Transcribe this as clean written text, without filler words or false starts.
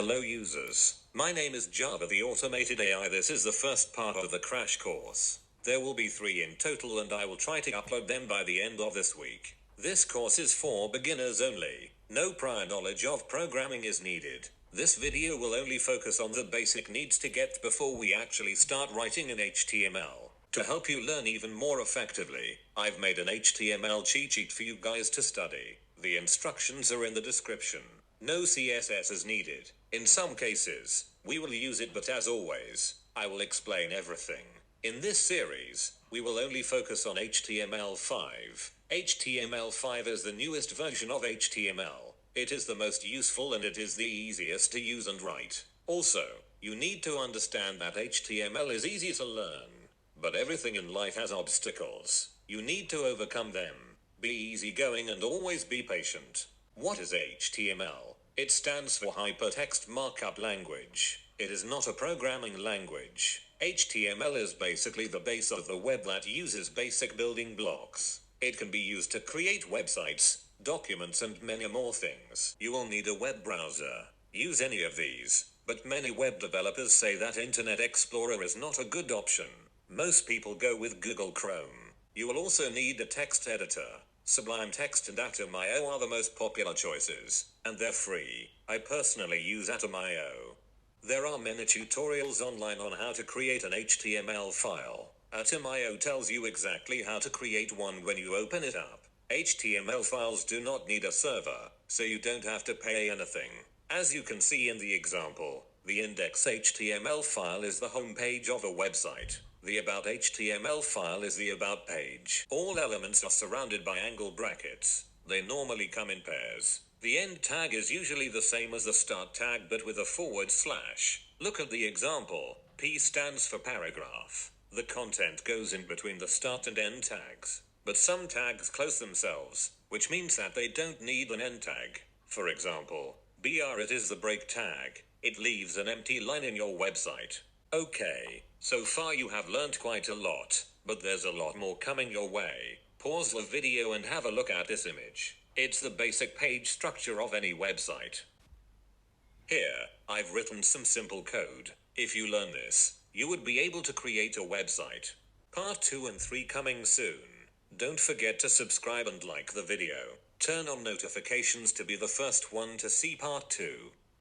Hello users, my name is Java the Automated AI. This is the first part of the crash course. There will be 3 in total and I will try to upload them by the end of this week. This course is for beginners only. No prior knowledge of programming is needed. This video will only focus on the basic needs to get before we actually start writing in HTML. To help you learn even more effectively, I've made an HTML cheat sheet for you guys to study. The instructions are in the description. No CSS is needed. In some cases, we will use it, but as always, I will explain everything. In this series, we will only focus on HTML5. HTML5 is the newest version of HTML. It is the most useful and it is the easiest to use and write. Also, you need to understand that HTML is easy to learn. But everything in life has obstacles. You need to overcome them. Be easygoing and always be patient. What is HTML? It stands for Hypertext Markup Language. It is not a programming language. HTML is basically the base of the web that uses basic building blocks. It can be used to create websites, documents, and many more things. You will need a web browser. Use any of these, but many web developers say that Internet Explorer is not a good option. Most people go with Google Chrome. You will also need a text editor. Sublime Text and Atom.io are the most popular choices, and they're free. I personally use Atom.io. There are many tutorials online on how to create an HTML file. Atom.io tells you exactly how to create one when you open it up. HTML files do not need a server, so you don't have to pay anything. As you can see in the example, the index.html file is the home page of a website. The about.html file is the about page. All elements are surrounded by angle brackets. They normally come in pairs. The end tag is usually the same as the start tag but with a /. Look at the example. P stands for paragraph. The content goes in between the start and end tags. But some tags close themselves, which means that they don't need an end tag. For example, BR, it is the break tag. It leaves an empty line in your website. Okay, so far you have learned quite a lot, but there's a lot more coming your way. Pause the video and have a look at this image. It's the basic page structure of any website. Here, I've written some simple code. If you learn this, you would be able to create a website. Part 2 and 3 coming soon. Don't forget to subscribe and like the video. Turn on notifications to be the first one to see part 2.